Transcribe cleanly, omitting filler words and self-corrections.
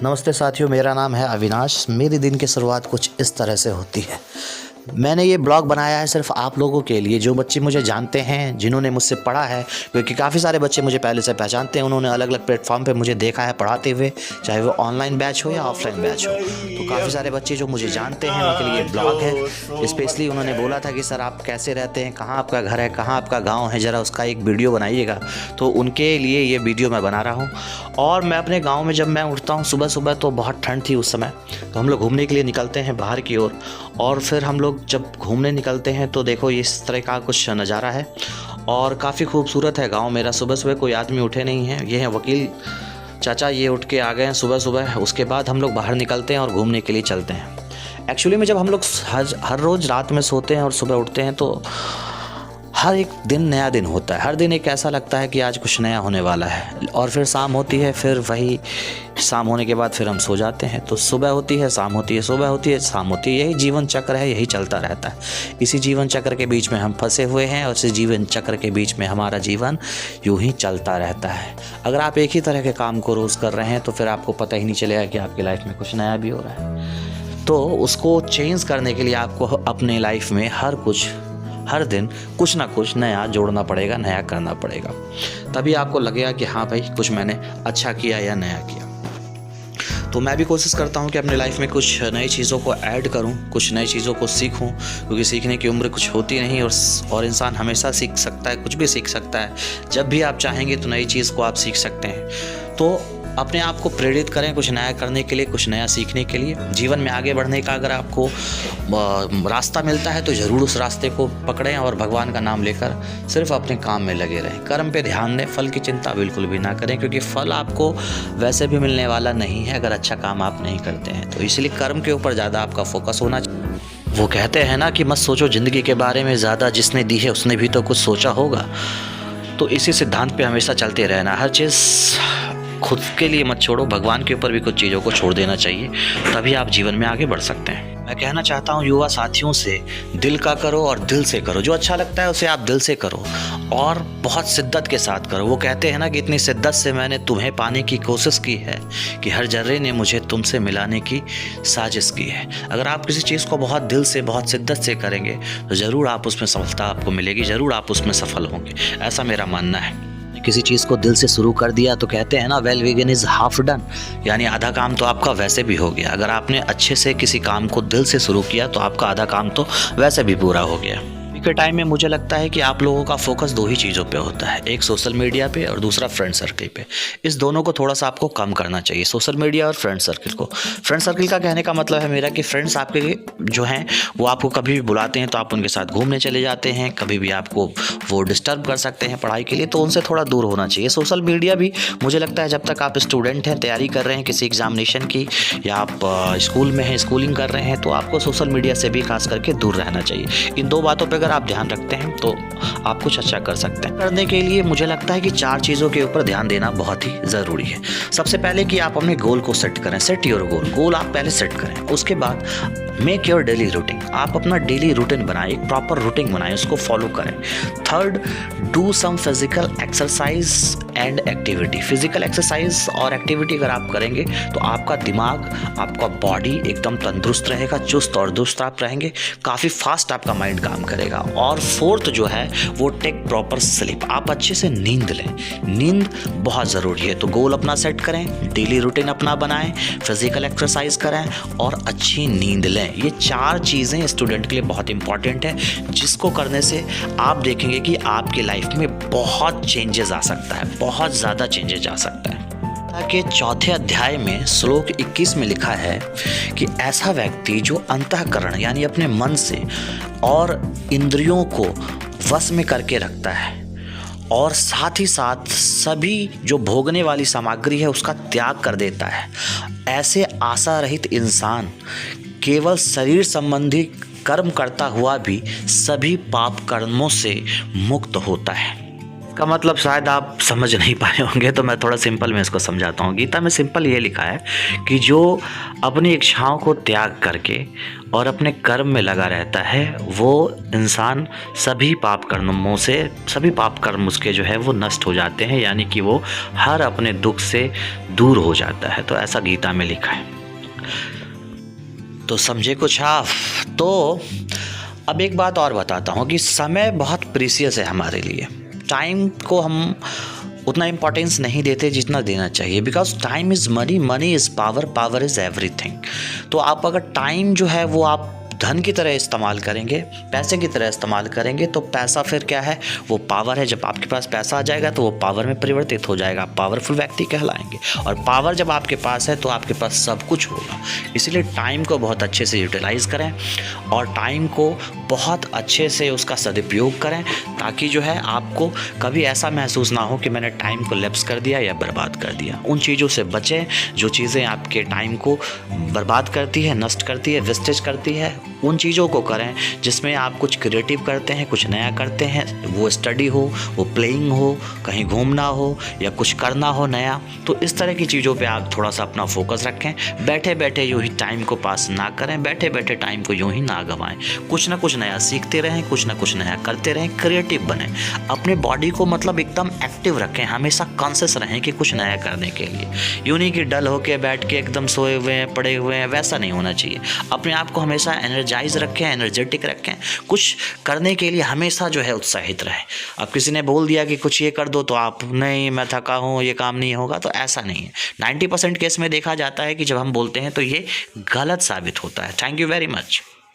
नमस्ते साथियों, मेरा नाम है अविनाश। मेरी दिन की शुरुआत कुछ इस तरह से होती है। मैंने ये ब्लॉग बनाया है सिर्फ आप लोगों के लिए, जो बच्चे मुझे जानते हैं, जिन्होंने मुझसे पढ़ा है, क्योंकि काफ़ी सारे बच्चे मुझे पहले से पहचानते हैं। उन्होंने अलग अलग प्लेटफॉर्म पे मुझे देखा है पढ़ाते हुए, चाहे वो ऑनलाइन बैच हो या ऑफलाइन बैच हो। तो काफ़ी सारे बच्चे जो मुझे जानते हैं उनके लिए ब्लॉग है। स्पेशली उन्होंने बोला था कि सर आप कैसे रहते हैं, कहाँ आपका घर है, कहाँ आपका गाँव है, ज़रा उसका एक वीडियो बनाइएगा। तो उनके लिए ये वीडियो मैं बना रहा हूँ। और मैं अपने गाँव में जब मैं उठता हूँ सुबह सुबह, तो बहुत ठंड थी उस समय, तो हम लोग घूमने के लिए निकलते हैं बाहर की ओर। और फिर हम लोग जब घूमने निकलते हैं तो देखो इस तरह का कुछ नज़ारा है और काफ़ी खूबसूरत है गांव मेरा। सुबह सुबह कोई आदमी उठे नहीं है, ये हैं वकील चाचा, ये उठ के आ गए हैं सुबह सुबह। उसके बाद हम लोग बाहर निकलते हैं और घूमने के लिए चलते हैं। एक्चुअली में जब हम लोग हर रोज़ रात में सोते हैं और सुबह उठते हैं तो हर एक दिन नया दिन होता है। हर दिन एक ऐसा लगता है कि आज कुछ नया होने वाला है। और फिर शाम होती है, फिर वही शाम होने के बाद फिर हम सो जाते हैं। तो सुबह होती है, शाम होती है, सुबह होती है, शाम होती है। यही जीवन चक्र है, यही चलता रहता है। इसी जीवन चक्र के बीच में हम फंसे हुए हैं और इसी जीवन चक्र के बीच में हमारा जीवन यूं ही चलता रहता है। अगर आप एक ही तरह के काम को रोज़ कर रहे हैं तो फिर आपको पता ही नहीं चलेगा कि आपकी लाइफ में कुछ नया भी हो रहा है। तो उसको चेंज करने के लिए आपको अपने लाइफ में हर दिन कुछ ना कुछ नया जोड़ना पड़ेगा, नया करना पड़ेगा। तभी आपको लगेगा कि हाँ भाई, कुछ मैंने अच्छा किया या नया किया। तो मैं भी कोशिश करता हूँ कि अपने लाइफ में कुछ नई चीज़ों को ऐड करूँ, कुछ नई चीज़ों को सीखूँ, क्योंकि सीखने की उम्र कुछ होती नहीं और इंसान हमेशा सीख सकता है, कुछ भी सीख सकता है। जब भी आप चाहेंगे तो नई चीज़ को आप सीख सकते हैं। तो अपने आप को प्रेरित करें कुछ नया करने के लिए, कुछ नया सीखने के लिए। जीवन में आगे बढ़ने का अगर आपको रास्ता मिलता है तो ज़रूर उस रास्ते को पकड़ें और भगवान का नाम लेकर सिर्फ अपने काम में लगे रहें। कर्म पे ध्यान दें, फल की चिंता बिल्कुल भी ना करें, क्योंकि फल आपको वैसे भी मिलने वाला नहीं है अगर अच्छा काम आप नहीं करते हैं। तो इसलिए कर्म के ऊपर ज़्यादा आपका फोकस होना चाहिए। वो कहते हैं ना कि मत सोचो ज़िंदगी के बारे में ज़्यादा, जिसने दी है उसने भी तो कुछ सोचा होगा। तो इसी सिद्धांत पे हमेशा चलते रहना। हर चीज़ खुद के लिए मत छोड़ो, भगवान के ऊपर भी कुछ चीज़ों को छोड़ देना चाहिए, तभी आप जीवन में आगे बढ़ सकते हैं। मैं कहना चाहता हूँ युवा साथियों से, दिल का करो और दिल से करो। जो अच्छा लगता है उसे आप दिल से करो और बहुत शिद्दत के साथ करो। वो कहते हैं ना कि इतनी शिद्दत से मैंने तुम्हें पाने की कोशिश की है कि हर जर्रे ने मुझे तुमसे मिलाने की साजिश की है। अगर आप किसी चीज़ को बहुत दिल से, बहुत शिद्दत से करेंगे तो ज़रूर आप उसमें सफलता आपको मिलेगी, ज़रूर आप उसमें सफल होंगे, ऐसा मेरा मानना है। किसी चीज़ को दिल से शुरू कर दिया तो कहते हैं ना, well begin is half done, यानी आधा काम तो आपका वैसे भी हो गया। अगर आपने अच्छे से किसी काम को दिल से शुरू किया तो आपका आधा काम तो वैसे भी पूरा हो गया। के टाइम में मुझे लगता है कि आप लोगों का फोकस दो ही चीज़ों पे होता है, एक सोशल मीडिया पे और दूसरा फ्रेंड सर्कल पे। इस दोनों को थोड़ा सा आपको कम करना चाहिए, सोशल मीडिया और फ्रेंड सर्कल को। फ्रेंड सर्कल का कहने का मतलब है मेरा कि फ्रेंड्स आपके जो हैं वो आपको कभी भी बुलाते हैं तो आप उनके साथ घूमने चले जाते हैं, कभी भी आपको वो डिस्टर्ब कर सकते हैं पढ़ाई के लिए, तो उनसे थोड़ा दूर होना चाहिए। सोशल मीडिया भी मुझे लगता है जब तक आप स्टूडेंट हैं, तैयारी कर रहे हैं किसी एग्जामिनेशन की, या आप स्कूल में हैं, स्कूलिंग कर रहे हैं, तो आपको सोशल मीडिया से भी खास करके दूर रहना चाहिए। इन दो बातों पर अगर आप ध्यान रखते हैं तो आप कुछ अच्छा कर सकते हैं। करने के लिए मुझे लगता है कि 4 चीज़ों के ऊपर ध्यान देना बहुत ही ज़रूरी है। सबसे पहले कि आप अपने गोल को सेट करें, सेट योर गोल आप पहले सेट करें। उसके बाद मेक योर डेली रूटीन, आप अपना डेली रूटीन बनाएं, एक प्रॉपर रूटीन बनाएं, उसको फॉलो करें। Third, do some physical exercise and activity. Physical exercise और एक्टिविटी अगर आप करेंगे तो आपका दिमाग, आपका बॉडी एकदम तंदुरुस्त रहेगा, चुस्त और दुरुस्त आप रहेंगे, काफ़ी फास्ट आपका माइंड काम करेगा। और फोर्थ जो है वो टेक प्रॉपर स्लीप, आप अच्छे से नींद लें, नींद बहुत ज़रूरी है। तो गोल अपना सेट करें, डेली रूटीन अपना बनाएं, फिजिकल एक्सरसाइज करें और अच्छी नींद लें। ये 4 चीज़ें स्टूडेंट के लिए बहुत इंपॉर्टेंट है, जिसको करने से आप देखेंगे कि आपकी लाइफ में बहुत चेंजेस आ सकता है, बहुत ज़्यादा चेंजेस आ सकता है। के 4 अध्याय में श्लोक 21 में लिखा है कि ऐसा व्यक्ति जो अंतःकरण यानी अपने मन से और इंद्रियों को वश में करके रखता है और साथ ही साथ सभी जो भोगने वाली सामग्री है उसका त्याग कर देता है, ऐसे आशा रहित इंसान केवल शरीर संबंधी कर्म करता हुआ भी सभी पाप कर्मों से मुक्त होता है। इसका मतलब शायद आप समझ नहीं पाए होंगे, तो मैं थोड़ा सिंपल में इसको समझाता हूँ। गीता में सिंपल ये लिखा है कि जो अपनी इच्छाओं को त्याग करके और अपने कर्म में लगा रहता है वो इंसान सभी पाप कर्म उसके जो है वो नष्ट हो जाते हैं, यानी कि वो हर अपने दुख से दूर हो जाता है। तो ऐसा गीता में लिखा है। तो समझे कुछ आप? तो अब एक बात और बताता हूँ कि समय बहुत प्रीसियस है हमारे लिए। टाइम को हम उतना इम्पोर्टेंस नहीं देते जितना देना चाहिए, because time is money, money is power, power is everything. तो आप अगर टाइम जो है वो आप धन की तरह इस्तेमाल करेंगे, पैसे की तरह इस्तेमाल करेंगे, तो पैसा फिर क्या है? वो पावर है। जब आपके पास पैसा आ जाएगा तो वो पावर में परिवर्तित हो जाएगा, आप पावरफुल व्यक्ति कहलाएंगे। और पावर जब आपके पास है तो आपके पास सब कुछ होगा। इसलिए टाइम को बहुत अच्छे से यूटिलाइज़ करें और टाइम को बहुत अच्छे से उसका सदुपयोग करें, ताकि जो है आपको कभी ऐसा महसूस ना हो कि मैंने टाइम को लैप्स कर दिया या बर्बाद कर दिया। उन चीज़ों से बचें जो चीज़ें आपके टाइम को बर्बाद करती है, नष्ट करती है, वेस्टेज करती है। उन चीज़ों को करें जिसमें आप कुछ क्रिएटिव करते हैं, कुछ नया करते हैं, वो स्टडी हो, वो प्लेइंग हो, कहीं घूमना हो या कुछ करना हो नया। तो इस तरह की चीज़ों पे आप थोड़ा सा अपना फोकस रखें। बैठे बैठे यूँ ही टाइम को पास ना करें, बैठे बैठे टाइम को यूँ ही ना गंवाएं। कुछ ना कुछ नया सीखते रहें, कुछ ना कुछ नया करते रहें, क्रिएटिव बने। अपने बॉडी को मतलब एकदम एक्टिव रखें, हमेशा कॉन्शियस रहें कि कुछ नया करने के लिए। यूँ नहीं कि डल होके बैठ के एकदम सोए हुए हैं, पड़े हुए हैं, वैसा नहीं होना चाहिए। अपने आप को हमेशा एनर्जाइज रखें, एनर्जेटिक रखें, कुछ करने के लिए हमेशा जो है उत्साहित रहें। अब किसी ने बोल दिया कि कुछ ये कर दो तो आप नहीं, मैं थका हूँ, ये काम नहीं होगा, तो ऐसा नहीं है। 90% केस में देखा जाता है कि जब हम बोलते हैं तो ये गलत साबित होता है। Thank you very much.